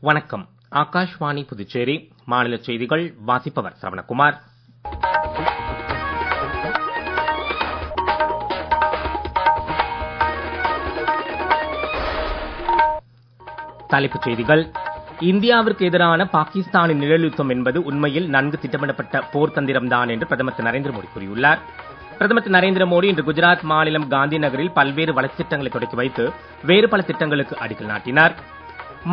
வணக்கம். ஆகாஷ்வாணி புதுச்சேரி மாநில செய்திகள் வாசிப்பவர் சரவணகுமார். தலைப்புச் செய்திகள். இந்தியாவிற்கு எதிரான பாகிஸ்தானின் நிழலுத்தம் என்பது உண்மையில் நன்கு திட்டமிடப்பட்ட போர் தந்திரம்தான் என்று பிரதமர் திரு நரேந்திர மோடி கூறியுள்ளார். பிரதமர் திரு நரேந்திர மோடி இன்று குஜராத் மாநிலம் காந்தி நகரில் பல்வேறு வளர்ச்சித் திட்டங்களை தொடக்கி வைத்து வேறு பல திட்டங்களுக்கு அடிக்கல் நாட்டினார்.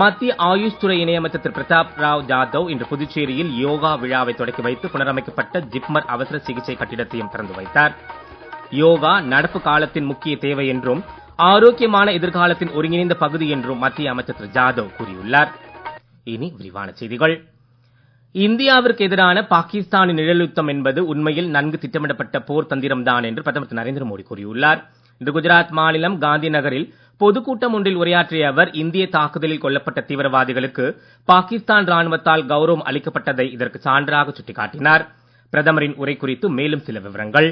மத்திய ஆயுஷ் துறை இணையமைச்சர் திரு பிரதாப் ராவ் ஜாதவ் இன்று புதுச்சேரியில் யோகா விழாவை தொடக்கி வைத்து புனரமைக்கப்பட்ட ஜிப்மர் அவசர சிகிச்சை கட்டிடத்தையும் திறந்து வைத்தார். யோகா நடப்பு காலத்தின் முக்கிய தேவை என்றும் ஆரோக்கியமான எதிர்காலத்தின் ஒருங்கிணைந்த பகுதி என்றும் மத்திய அமைச்சர் திரு ஜாதவ் கூறியுள்ளார். இனி விரிவான செய்திகள். இந்தியாவிற்கு எதிரான பாகிஸ்தானின் நிழலுத்தம் என்பது உண்மையில் நன்கு திட்டமிடப்பட்ட போர் தந்திரம்தான் என்று பிரதமர் திரு நரேந்திர மோடி கூறியுள்ளார். இன்று குஜராத் மாநிலம் காந்தி நகரில் பொதுக்கூட்டம் ஒன்றில் உரையாற்றிய அவர் இந்திய தாக்குதலில் கொல்லப்பட்ட தீவிரவாதிகளுக்கு பாகிஸ்தான் ராணுவத்தால் கௌரவம் அளிக்கப்பட்டதை இதற்கு சான்றாக சுட்டிக்காட்டினார். பிரதமரின் உரை குறித்து மேலும் சில விவரங்கள்.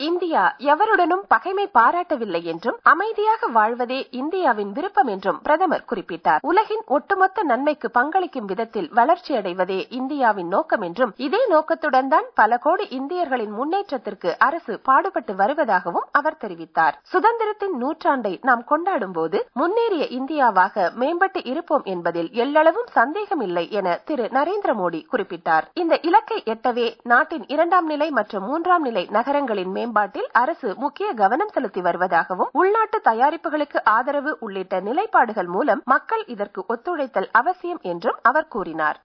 இந்தியா எவருடனும் பகைமை பாராட்டவில்லை என்றும் அமைதியாக வாழ்வதே இந்தியாவின் விருப்பம் என்றும் பிரதமர் குறிப்பிட்டார். உலகின் ஒட்டுமொத்த நன்மைக்கு பங்களிக்கும் விதத்தில் வளர்ச்சியடைவதே இந்தியாவின் நோக்கம் என்றும் இதே நோக்கத்துடன் தான் பல கோடி இந்தியர்களின் முன்னேற்றத்திற்கு அரசு பாடுபட்டு வருவதாகவும் அவர் தெரிவித்தார். சுதந்திரத்தின் நூற்றாண்டை நாம் கொண்டாடும் போது முன்னேறிய இந்தியாவாக மேம்பட்டு இருப்போம் என்பதில் எல்லளவும் சந்தேகமில்லை என திரு நரேந்திர மோடி குறிப்பிட்டார். இந்த இலக்கை எட்டவே நாட்டின் 2ஆம் நிலை மற்றும் 3ஆம் நிலை நகரங்களின் மேம்பாட்டில் அரசு முக்கிய கவனம் செலுத்தி வருவதாகவும் உள்நாட்டு தயாரிப்புகளுக்கு ஆதரவு உள்ளிட்ட நிலைப்பாடுகள் மூலம் மக்கள் இதற்கு ஒத்துழைத்தல் அவசியம் என்றும் அவர் கூறினார்.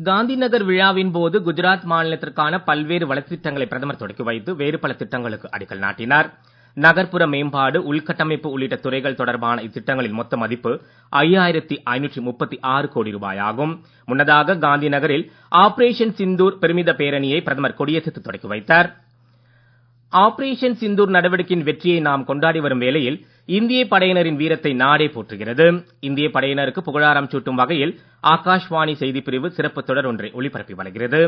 காந்தி நகர் விழாவின் போது குஜராத் மாநிலத்திற்கான பல்வேறு வளர்ச்சித் திட்டங்களை பிரதமர் தொடக்கி வைத்து வேறு பல திட்டங்களுக்கு அடிக்கல் நாட்டினார். நகர்ப்புற மேம்பாடு, உள்கட்டமைப்பு உள்ளிட்ட துறைகள் தொடர்பான இத்திட்டங்களின் மொத்த மதிப்பு 5536 கோடி ரூபாய் ஆகும். முன்னதாக காந்தி நகரில் ஆபரேஷன் சிந்தூர் பெருமித பேரணியை பிரதமர் கொடியசைத்து தொடக்கி வைத்தார். ஆபரேஷன் சிந்தூர் நடவடிக்கையின் வெற்றியை நாம் கொண்டாடி வரும் வேளையில் இந்திய படையினரின் வீரத்தை நாடே போற்றுகிறது. இந்திய படையினருக்கு புகழாரம் சூட்டும் வகையில் ஆகாஷ்வாணி செய்திப்பிரிவு சிறப்பு தொடர் ஒன்றை ஒளிபரப்பி வருகிறது.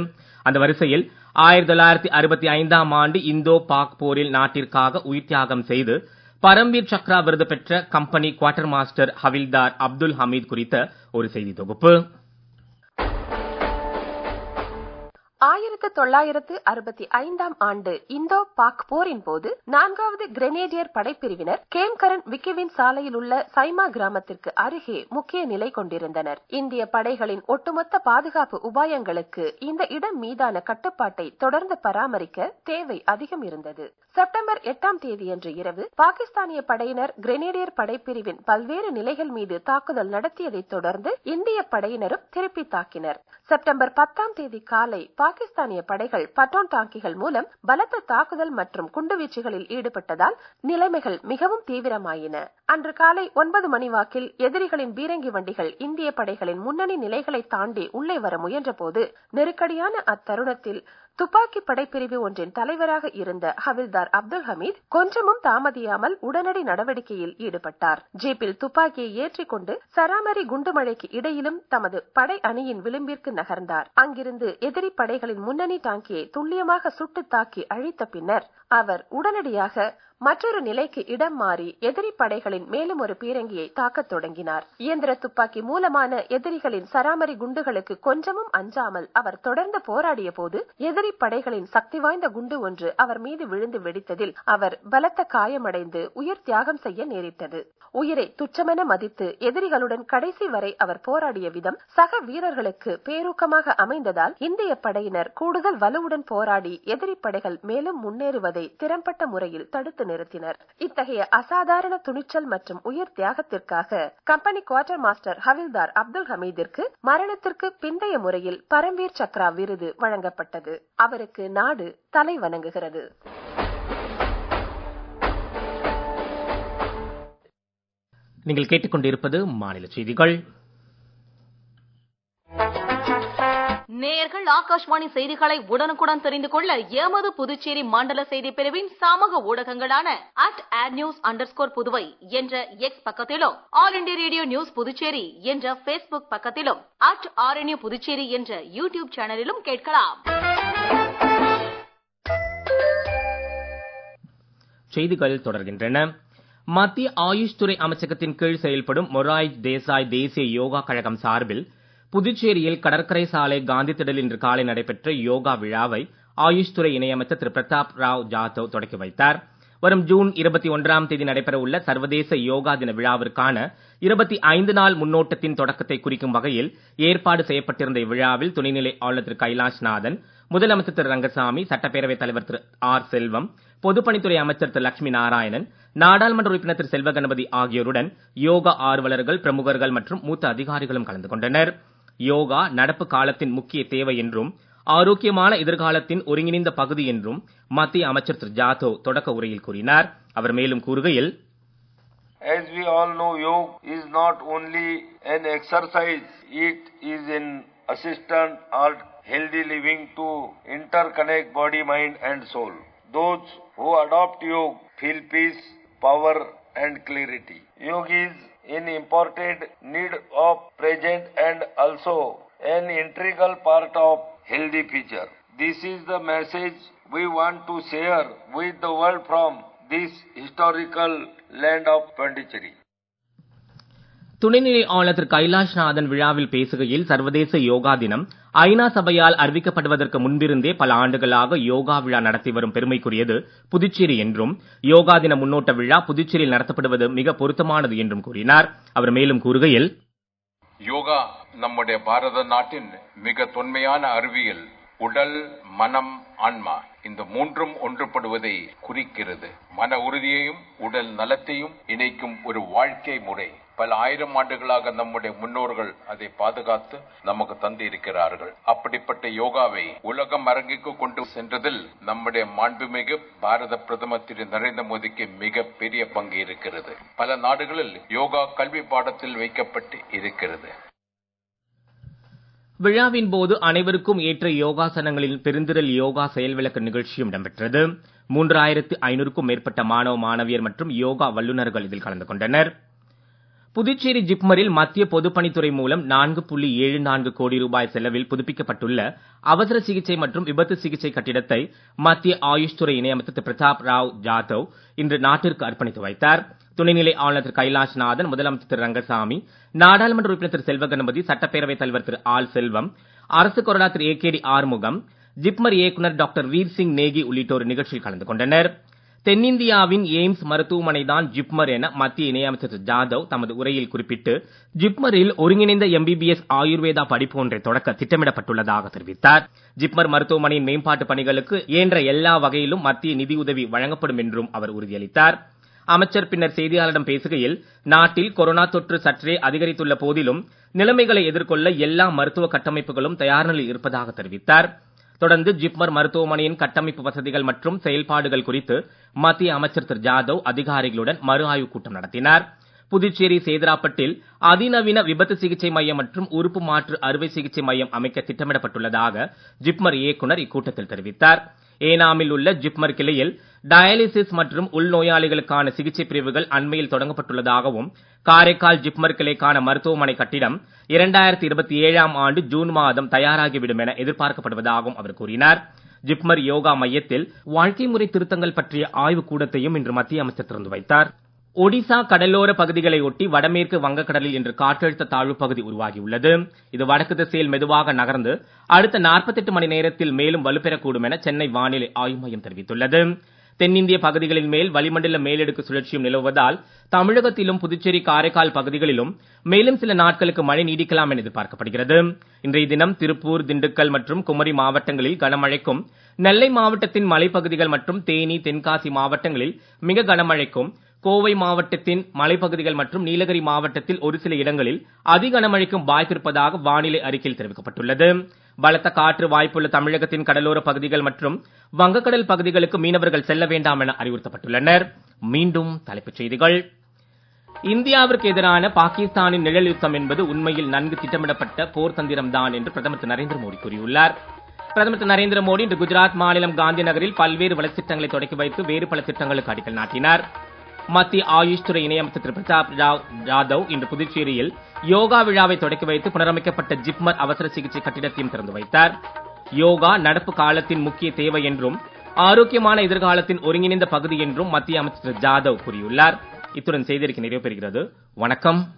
அந்த வரிசையில் 1965ஆம் ஆண்டு இந்தோ பாக் போரில் நாட்டிற்காக உயிர் தியாகம் செய்து பரம்வீர் சக்ரா விருது பெற்ற company quarter master Havildar Abdul Hamid குறித்த ஒரு செய்தி தொகுப்பு. 1965ஆம் ஆண்டு இந்தோ பாக் போரின் போது 4வது கிரெனேடியர் படைப்பிரிவினர் கேம்கரன் விக்கிவின் சாலையில் உள்ள சைமா கிராமத்திற்கு அருகே முக்கிய நிலை கொண்டிருந்தனர். இந்திய படைகளின் ஒட்டுமொத்த பாதுகாப்பு உபாயங்களுக்கு இந்த இடம் மீதான கட்டுப்பாட்டை தொடர்ந்து பராமரிக்க தேவை அதிகம் இருந்தது. செப்டம்பர் 8ஆம் தேதியன்று இரவு பாகிஸ்தானிய படையினர் கிரெனேடியர் படைப்பிரிவின் பல்வேறு நிலைகள் மீது தாக்குதல் நடத்தியதைத் தொடர்ந்து இந்திய படையினரும் திருப்பி தாக்கினர். செப்டம்பர் 10ஆம் தேதி காலை பாகிஸ்தானிய படைகள் பட்டோன் டாங்கிகள் மூலம் பலத்த தாக்குதல் மற்றும் குண்டுவீச்சுகளில் ஈடுபட்டதால் நிலைமைகள் மிகவும் தீவிரமாயின. அன்று காலை 9 மணி வாக்கில் எதிரிகளின் பீரங்கி வண்டிகள் இந்திய படைகளின் முன்னணி நிலைகளை தாண்டி உள்ளே வர முயன்ற போது நெருக்கடியான அத்தருணத்தில் துப்பாக்கி படைப்பிரிவு ஒன்றின் தலைவராக இருந்த ஹவில்தார் அப்துல் ஹமீத் கொஞ்சமும் தாமதியாமல் உடனடி நடவடிக்கையில் ஈடுபட்டார். ஜீப்பில் துப்பாக்கியை ஏற்றிக்கொண்டு சராமரி குண்டுமழைக்கு இடையிலும் தமது படை அணியின் விளிம்பிற்கு நகர்ந்தார். அங்கிருந்து எதிரி படைகளின் முன்னணி டாங்கியை துல்லியமாக சுட்டு தாக்கி அழித்த பின்னர் அவர் உடனடியாக மற்றொரு நிலைக்கு இடம் மாறி எதிரி படைகளின் மேலும் ஒரு பீரங்கியை தாக்கத் தொடங்கினார். இயந்திர துப்பாக்கி மூலமான எதிரிகளின் சராமரி குண்டுகளுக்கு கொஞ்சமும் அஞ்சாமல் அவர் தொடர்ந்து போராடிய போது எதிரி படைகளின் சக்தி வாய்ந்த குண்டு ஒன்று அவர் மீது விழுந்து வெடித்ததில் அவர் பலத்த காயமடைந்து உயிர் தியாகம் செய்ய நேரிட்டது. உயிரை துச்சமென மதித்து எதிரிகளுடன் கடைசி வரை அவர் போராடிய விதம் சக வீரர்களுக்கு பேரூக்கமாக அமைந்ததால் இந்திய படையினர் கூடுதல் வலுவுடன் போராடி எதிரி படைகள் மேலும் முன்னேறுவதை திறம்பட்ட முறையில் தடுத்து நிறுத்தினர். இத்தகைய அசாதாரண துணிச்சல் மற்றும் உயிர் தியாகத்திற்காக company quarter master Havildar Abdul ஹமீதிற்கு மரணத்திற்கு பிந்தைய முறையில் பரம்வீர் சக்ரா விருது வழங்கப்பட்டது. அவருக்கு நாடு தலை வணங்குகிறது. நீங்கள் கேட்டுக்கொண்டிருப்பது மாநில செய்திகள். நேயர்கள் ஆகாஷ்வாணி செய்திகளை உடனுக்குடன் தெரிந்து கொள்ள எமது புதுச்சேரி மண்டல செய்தி பிரிவின் சமூக ஊடகங்களான @adnews_புதுவை என்ற எக்ஸ் பக்கத்திலும், all India radio news Puducherry என்ற பேஸ்புக் பக்கத்திலும், @RNU புதுச்சேரி என்ற யூடியூப் சேனலிலும் கேட்கலாம். செய்திகள் தொடர்கின்றன. மத்திய ஆயுஷ் துறை அமைச்சகத்தின் கீழ் செயல்படும் மொராய் தேசாய் தேசிய யோகா கழகம் சார்பில் புதுச்சேரியில் கடற்கரை சாலை காந்தி திடலில் இன்று காலை நடைபெற்ற யோகா விழாவை ஆயுஷ் துறை இணையமைச்சர் திரு பிரதாப் ராவ் ஜாதவ் தொடக்கி வைத்தார். வரும் ஜூன் 21ஆம் தேதி நடைபெற உள்ள சர்வதேச யோகா தின விழாவிற்கான 25 நாள் முன்னோட்டத்தின் தொடக்கத்தை குறிக்கும் வகையில் ஏற்பாடு செய்யப்பட்டிருந்த இவ்விழாவில் துணைநிலை ஆளுநர் திரு கைலாஷ்நாதன், முதலமைச்சர் திரு ரங்கசாமி, சட்டப்பேரவைத் தலைவர் திரு ஆர் செல்வம், பொதுப்பணித்துறை அமைச்சர் திரு லட்சுமி நாராயணன், நாடாளுமன்ற உறுப்பினர் திரு செல்வ கணபதி ஆகியோருடன் யோகா ஆர்வலர்கள், பிரமுகர்கள் மற்றும் மூத்த அதிகாரிகளும் கலந்து கொண்டனர். யோகா நடப்பு காலத்தின் முக்கிய தேவை என்றும் ஆரோக்கியமான எதிர்காலத்தின் ஒருங்கிணைந்த பகுதி என்றும் மத்திய அமைச்சர் திரு ஜாதவ் தொடக்க உரையில் கூறினார். அவர் மேலும் கூறுகையில், As we all know, yoga is not only an exercise, it is an assistant or healthy living to interconnect body, mind and soul. Those who adopt yoga feel peace, power and clarity. Yoga is an important need of present and also an integral part of healthy future. This is the message we want to share with the world from this historical land of Pondicherry. துணைநிலை ஆளுநர் திரு கைலாஷ்நாதன் விழாவில் பேசுகையில், சர்வதேச யோகா தினம் ஐநா சபையால் அறிவிக்கப்படுவதற்கு முன்பிருந்தே பல ஆண்டுகளாக யோகா விழா நடத்தி வரும் பெருமைக்குரியது புதுச்சேரி என்றும், யோகா தின முன்னோட்ட விழா புதுச்சேரியில் நடத்தப்படுவது மிக பொருத்தமானது என்றும் கூறினார். அவர் மேலும் கூறுகையில், யோகா நம்முடைய பாரத நாட்டின் மிக தொன்மையான அறிவியல். உடல், மனம், ஆன்மா இந்த மூன்றும் ஒன்றுபடுவதை குறிக்கிறது. மன உறுதியையும் உடல் நலத்தையும் இணைக்கும் ஒரு வாழ்க்கை முறை. பல ஆயிரம் ஆண்டுகளாக நம்முடைய முன்னோர்கள் அதை பாதுகாத்து நமக்கு தந்து இருக்கிறார்கள். அப்படிப்பட்ட யோகாவை உலகம் அரங்குக்கு கொண்டு சென்றதில் நம்முடைய மாண்புமிகு பாரத பிரதமர் திரு நரேந்திர மோடிக்கு மிக பெரிய பங்கு இருக்கிறது. பல நாடுகளில் யோகா கல்வி பாடத்தில் வைக்கப்பட்டு இருக்கிறது. விழாவின் போது அனைவருக்கும் ஏற்ற யோகாசனங்களின் பெருந்திரள் யோகா செயல்விளக்க நிகழ்ச்சியும் இடம்பெற்றது. 3500க்கும் மேற்பட்ட மாணவ மாணவியர் மற்றும் யோகா வல்லுநர்கள் இதில் கலந்து கொண்டனர். புதுச்சேரி ஜிப்மரில் மத்திய பொதுப்பணித்துறை மூலம் 4.74 கோடி ரூபாய் செலவில் புதுப்பிக்கப்பட்டுள்ள அவசர சிகிச்சை மற்றும் விபத்து சிகிச்சை கட்டிடத்தை மத்திய ஆயுஷ் துறை இணையமைச்சர் திரு பிரதாப் ராவ் ஜாதவ் இன்று நாட்டிற்கு அர்ப்பணித்து வைத்தார். துணைநிலை ஆளுநர் திரு கைலாஷ்நாதன், முதலமைச்சர் திரு ரங்கசாமி, நாடாளுமன்ற உறுப்பினர் திரு செல்வ கணபதி, சட்டப்பேரவைத் தலைவர் திரு ஆல் செல்வம், அரசு கொறடா திரு ஏகேடி ஆறுமுகம், ஜிப்மர் இயக்குநர் டாக்டர் வீர் சிங் நேகி உள்ளிட்டோர் நிகழ்ச்சியில் கலந்து கொண்டனர். தென்னிந்தியாவின் எய்ம்ஸ் மருத்துவமனைதான் ஜிப்மர் என மத்திய இணையமைச்சர் திரு ஜாதவ் தமது உரையில் குறிப்பிட்டு, ஜிப்மரில் ஒருங்கிணைந்த MBBS ஆயுர்வேதா படிப்பு ஒன்றை தொடக்க திட்டமிடப்பட்டுள்ளதாக தெரிவித்தார். ஜிப்மர் மருத்துவமனையின் மேம்பாட்டு பணிகளுக்கு இயன்ற எல்லா வகையிலும் மத்திய நிதியுதவி வழங்கப்படும் என்றும் அவர் உறுதியளித்தார். அமைச்சர் பின்னர் செய்தியாளரிடம் பேசுகையில், நாட்டில் கொரோனா தொற்று சற்றே அதிகரித்துள்ள போதிலும் நிலைமைகளை எதிர்கொள்ள எல்லா மருத்துவ கட்டமைப்புகளும் தயார் நிலையில் இருப்பதாக தெரிவித்தார். தொடர்ந்து ஜிப்மர் மருத்துவமனையின் கட்டமைப்பு வசதிகள் மற்றும் செயல்பாடுகள் குறித்து மத்திய அமைச்சர் திரு ஜாதவ் அதிகாரிகளுடன் மறு ஆய்வுக் கூட்டம் நடத்தினார். புதுச்சேரி சேதராப்பட்டில் அதிநவீன விபத்து சிகிச்சை மையம் மற்றும் உறுப்பு மாற்று அறுவை சிகிச்சை மையம் அமைக்க திட்டமிடப்பட்டுள்ளதாக ஜிப்மர் இயக்குநர் இக்கூட்டத்தில் தெரிவித்தார். ஏனாமில் உள்ள ஜிப்மர் கிளையில் டயாலிசிஸ் மற்றும் உள்நோயாளிகளுக்கான சிகிச்சை பிரிவுகள் அண்மையில் தொடங்கப்பட்டுள்ளதாகவும், காரைக்கால் ஜிப்மர் கிளைக்கான மருத்துவமனை கட்டிடம் 2027ஆம் ஆண்டு ஜூன் மாதம் தயாராகிவிடும் என எதிர்பார்க்கப்படுவதாகவும் அவர் கூறினார். ஜிப்மர் யோகா மையத்தில் வாழ்க்கை முறை திருத்தங்கள் பற்றிய ஆய்வுக் கூடத்தையும் இன்று மத்திய அமைச்சர் திறந்து வைத்தார். ஒடிசா கடலோர பகுதிகளை ஒட்டி வடமேற்கு வங்கக்கடலில் இன்று காற்றழுத்த தாழ்வு பகுதி உருவாகியுள்ளது. இது வடக்கு திசையில் மெதுவாக நகர்ந்து அடுத்த 48 மணி நேரத்தில் மேலும் வலுப்பெறக்கூடும் என சென்னை வானிலை ஆய்வு மையம் தெரிவித்துள்ளது. தென்னிந்திய பகுதிகளின் மேல் வளிமண்டல மேலடுக்கு சுழற்சியும் நிலவுவதால் தமிழகத்திலும் புதுச்சேரி, காரைக்கால் பகுதிகளிலும் மேலும் சில நாட்களுக்கு மழை நீடிக்கலாம் என எதிர்பார்க்கப்படுகிறது. இன்றைய தினம் திருப்பூர், திண்டுக்கல் மற்றும் குமரி மாவட்டங்களில் கனமழைக்கும், நெல்லை மாவட்டத்தின் மலைப்பகுதிகள் மற்றும் தேனி, தென்காசி மாவட்டங்களில் மிக கனமழைக்கும், கோவை மாவட்டத்தின் மலைப்பகுதிகள் மற்றும் நீலகிரி மாவட்டத்தில் ஒரு சில இடங்களில் அதி கனமழைக்கும் வாய்ப்பிருப்பதாக வானிலை அறிக்கையில் தெரிவிக்கப்பட்டுள்ளது. பலத்த காற்று வாய்ப்புள்ள தமிழகத்தின் கடலோர பகுதிகள் மற்றும் வங்கக்கடல் பகுதிகளுக்கு மீனவர்கள் செல்ல வேண்டாம் என அறிவுறுத்தப்பட்டுள்ளனர். மீண்டும் தலைப்புச் செய்திகள். இந்தியாவிற்கு எதிரான பாகிஸ்தானின் நிழல் யுத்தம் என்பது உண்மையில் நன்கு திட்டமிடப்பட்ட போர் தந்திரம்தான் என்று பிரதமர் திரு நரேந்திர மோடி கூறியுள்ளார். பிரதமர் திரு நரேந்திர மோடி இன்று குஜராத் மாநிலம் காந்தி நகரில் பல்வேறு வளர்ச்சித் திட்டங்களை தொடக்கி வைத்து வேறு பல திட்டங்களுக்கு அடிக்கல் நாட்டினார். மத்திய ஆயுஷ் துறை இணையமைச்சர் திரு பிரதாப் ராவ் ஜாதவ் இன்று புதுச்சேரியில் யோகா விழாவை தொடக்கி வைத்து புனரமைக்கப்பட்ட ஜிப்மர் அவசர சிகிச்சை கட்டிடத்தையும் திறந்து வைத்தார். யோகா நடப்பு காலத்தின் முக்கிய தேவை என்றும் ஆரோக்கியமான எதிர்காலத்தின் ஒருங்கிணைந்த பகுதி என்றும் மத்திய அமைச்சர் திரு ஜாதவ் கூறியுள்ளார். இத்துடன் செய்திருக்க நிறைவு பெறுகிறது. வணக்கம்.